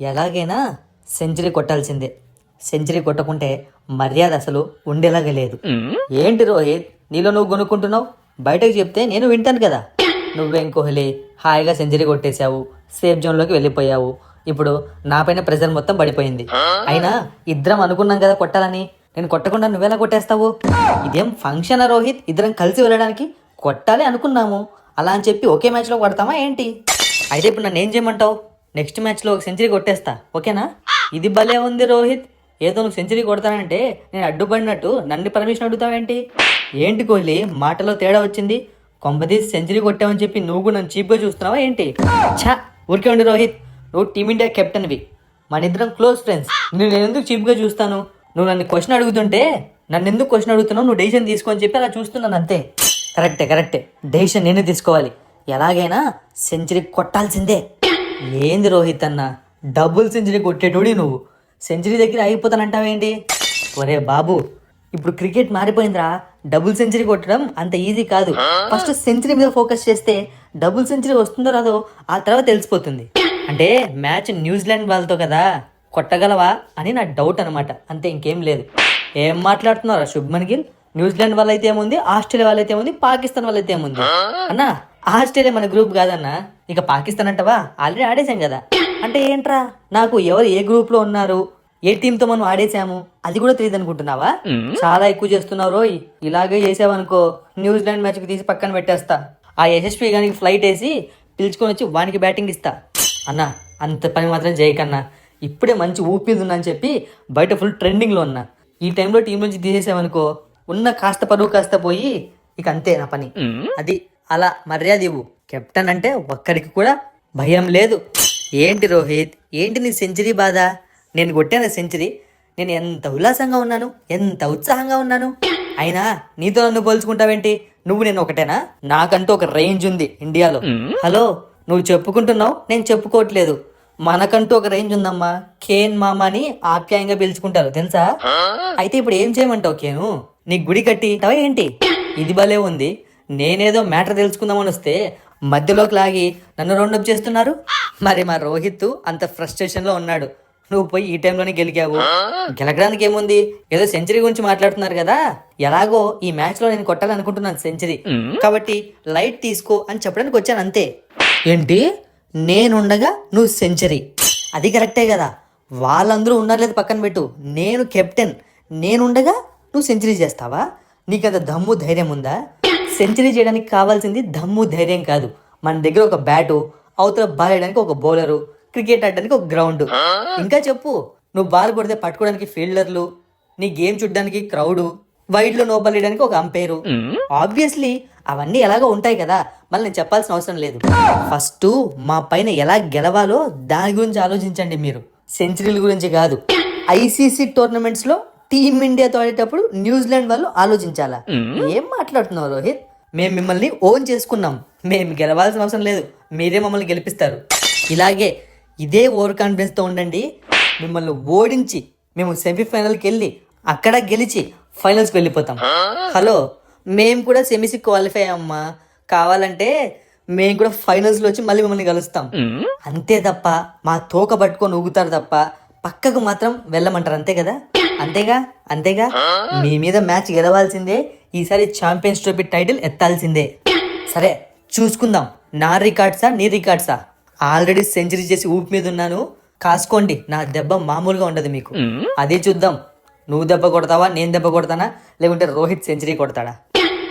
ఎలాగైనా century కొట్టాల్సిందే. Century కొట్టకుంటే మర్యాద అసలు ఉండేలాగా లేదు. ఏంటి రోహిత్, నీలో నువ్వు కొనుక్కుంటున్నావు? బయటకు చెప్తే నేను వింటాను కదా. నువ్వేం కోహ్లీ హాయిగా సెంచరీ కొట్టేశావు, సేఫ్ జోన్లోకి వెళ్ళిపోయావు. ఇప్పుడు నాపైన ప్రెజర్ మొత్తం పడిపోయింది. అయినా ఇద్దరం అనుకున్నాం కదా కొట్టాలని, నేను కొట్టకుండా నువ్వెలా కొట్టేస్తావు? ఇదేం ఫంక్షనా రోహిత్? ఇద్దరం కలిసి వెళ్ళడానికి కొట్టాలి అనుకున్నాము, అలా అని చెప్పి ఒకే మ్యాచ్లో కొడతామా ఏంటి? అయితే ఇప్పుడు నన్ను ఏం చేయమంటావు? నెక్స్ట్ మ్యాచ్లో ఒక సెంచరీ కొట్టేస్తా, ఓకేనా? ఇది భలే ఉంది రోహిత్. ఏదో నువ్వు సెంచరీ కొడతానంటే నేను అడ్డుపడినట్టు నన్ను పర్మిషన్ అడుగుతావేంటి? ఏంటి కోహ్లీ, మాటలో తేడా వచ్చింది. కొంపదీసి సెంచరీ కొట్టావని చెప్పి నువ్వు కూడా నన్ను చీప్గా చూస్తున్నావా ఏంటి? ఛా, ఊరికే ఉండి రోహిత్. నువ్వు టీమిండియా కెప్టెన్వి, మన ఇద్దరం క్లోజ్ ఫ్రెండ్స్. నేను ఎందుకు చీప్గా చూస్తాను? నువ్వు నన్ను క్వశ్చన్ అడుగుతుంటే నన్ను ఎందుకు క్వశ్చన్ అడుగుతున్నావు? నువ్వు డెసిషన్ తీసుకో అని చెప్పి అలా చూస్తున్నాను అంతే. కరెక్టే, డెసిషన్ నేనే తీసుకోవాలి. ఎలాగైనా సెంచరీ కొట్టాల్సిందే. ఏంది రోహిత్ అన్న, డబుల్ సెంచరీ కొట్టేటోడి నువ్వు సెంచరీ దగ్గర అయిపోతానంటావేంటి? ఒరే బాబు, ఇప్పుడు క్రికెట్ మారిపోయిందిరా. డబుల్ సెంచరీ కొట్టడం అంత ఈజీ కాదు. ఫస్ట్ సెంచరీ మీద ఫోకస్ చేస్తే డబుల్ సెంచరీ వస్తుందో రాదో ఆ తర్వాత తెలిసిపోతుంది. అంటే మ్యాచ్ న్యూజిలాండ్ వాళ్ళతో కదా, కొట్టగలవా అని నా డౌట్ అనమాట, అంతే, ఇంకేం లేదు. ఏం మాట్లాడుతున్నారా శుభ్మన్ గిల్? న్యూజిలాండ్ వాళ్ళైతే ఏముంది, ఆస్ట్రేలియా వాళ్ళైతే ఏముంది, పాకిస్తాన్ వాళ్ళైతే ఏముంది అన్నా? ఆస్ట్రేలియా మన గ్రూప్ కాదన్నా. ఇక పాకిస్తాన్ అంటావా? ఆల్రెడీ ఆడేసాం కదా. అంటే ఏంట్రా, నాకు ఎవరు ఏ గ్రూప్ లో ఉన్నారు, ఏ టీంతో మనం ఆడేసాము అది కూడా తెలియదు అనుకుంటున్నావా? చాలా ఎక్కువ చేస్తున్నావు రోయ్. ఇలాగే చేసావనుకో న్యూజిలాండ్ మ్యాచ్కి తీసి పక్కన పెట్టేస్తా. ఆ యశస్వి గానికి ఫ్లైట్ వేసి పిలుచుకొని వచ్చి వానికి బ్యాటింగ్ ఇస్తా. అన్నా, అంత పని మాత్రం చేయకన్నా. ఇప్పుడే మంచి ఊపిది ఉన్నా అని చెప్పి బయట ఫుల్ ట్రెండింగ్లో ఉన్నా. ఈ టైంలో టీం నుంచి తీసేసామనుకో ఉన్న కాస్త పరువు కాస్త పోయి ఇక అంతే నా పని. అది అలా మర్యాద ఇవ్వు. కెప్టెన్ అంటే ఒక్కడికి కూడా భయం లేదు. ఏంటి రోహిత్, ఏంటి నీ సెంచరీ బాధ? నేను కొట్టాను సెంచరీ, నేను ఎంత ఉల్లాసంగా ఉన్నాను, ఎంత ఉత్సాహంగా ఉన్నాను. అయినా నీతో నన్ను పోల్చుకుంటావేంటి? నువ్వు నేను ఒకటేనా? నాకంటూ ఒక రేంజ్ ఉంది ఇండియాలో. హలో, నువ్వు చెప్పుకుంటున్నావు, నేను చెప్పుకోవట్లేదు. మనకంటూ ఒక రేంజ్ ఉందమ్మా. కేన్ మామ అని ఆప్యాయంగా పిలుచుకుంటారు తెలుసా? అయితే ఇప్పుడు ఏం చేయమంటావు కేను? నీ గుడి కట్టితావా ఏంటి? ఇది భలే ఉంది. నేనేదో మ్యాటర్ తెలుసుకుందామని వస్తే మధ్యలోకి లాగి నన్ను రౌండప్ చేస్తున్నారు. మరి మా రోహిత్ అంత ఫ్రస్ట్రేషన్లో ఉన్నాడు. నువ్వు పోయి ఈ టైంలోనే గెలికావు. గెలకడానికి ఏముంది, ఏదో సెంచరీ గురించి మాట్లాడుతున్నారు కదా. ఎలాగో ఈ మ్యాచ్లో నేను కొట్టాలనుకుంటున్నాను సెంచరీ, కాబట్టి లైట్ తీసుకో అని చెప్పడానికి వచ్చాను అంతే. ఏంటి, నేనుండగా నువ్వు సెంచరీ? అది కరెక్టే కదా. వాళ్ళందరూ ఉన్నారు లేదు పక్కన పెట్టు, నేను కెప్టెన్, నేనుండగా నువ్వు సెంచరీ చేస్తావా? నీకంత దమ్ము ధైర్యం ఉందా? సెంచరీ చేయడానికి కావాల్సింది దమ్ము ధైర్యం కాదు. మన దగ్గర ఒక బ్యాటు, అవతల బాల్ వేయడానికి ఒక బౌలరు, క్రికెట్ ఆడడానికి ఒక గ్రౌండ్. ఇంకా చెప్పు, నువ్వు బాల్ కొడితే పట్టుకోవడానికి ఫీల్డర్లు, నీ గేమ్ చూడడానికి క్రౌడు, వైడ్లో నో బాల్ వేయడానికి ఒక అంపైరు. ఆబ్వియస్లీ అవన్నీ ఎలాగో ఉంటాయి కదా, మళ్ళీ నేను చెప్పాల్సిన అవసరం లేదు. ఫస్ట్ మా పైన ఎలా గెలవాలో దాని గురించి ఆలోచించండి మీరు, సెంచరీల గురించి కాదు. ఐసీసీ టోర్నమెంట్స్లో టీమిండియాతో ఆడేటప్పుడు న్యూజిలాండ్ వాళ్ళు ఆలోచించాలా? ఏం మాట్లాడుతున్నావు రోహిత్? మేము మిమ్మల్ని ఓన్ చేసుకున్నాం, మేము గెలవాల్సిన అవసరం లేదు, మీరే మమ్మల్ని గెలిపిస్తారు. ఇలాగే ఇదే ఓవర్ కాన్ఫిడెన్స్తో ఉండండి. మిమ్మల్ని ఓడించి మేము సెమీఫైనల్కి వెళ్ళి అక్కడ గెలిచి ఫైనల్స్కి వెళ్ళిపోతాం. హలో, మేము కూడా సెమీస్కి క్వాలిఫై అయ్యామ్మా. కావాలంటే మేము కూడా ఫైనల్స్లో వచ్చి మళ్ళీ మిమ్మల్ని కలుస్తాం. అంతే తప్ప మా తోక పట్టుకొని ఊగుతారు తప్ప పక్కకు మాత్రం వెళ్ళమంటారు. అంతే కదా? అంతేగా మీ మీద మ్యాచ్ గెలవాల్సిందే. ఈసారి ఛాంపియన్స్ ట్రోఫీ టైటిల్ ఎత్తాల్సిందే. సరే చూసుకుందాం, నా రికార్డ్సా నీ రికార్డ్సా? ఆల్రెడీ సెంచరీ చేసి ఊపి మీద ఉన్నాను. కాసుకోండి, నా దెబ్బ మామూలుగా ఉండదు మీకు. అదే చూద్దాం, నువ్వు దెబ్బ కొడతావా, నేను దెబ్బ కొడతానా, లేకుంటే రోహిత్ సెంచరీ కొడతాడా?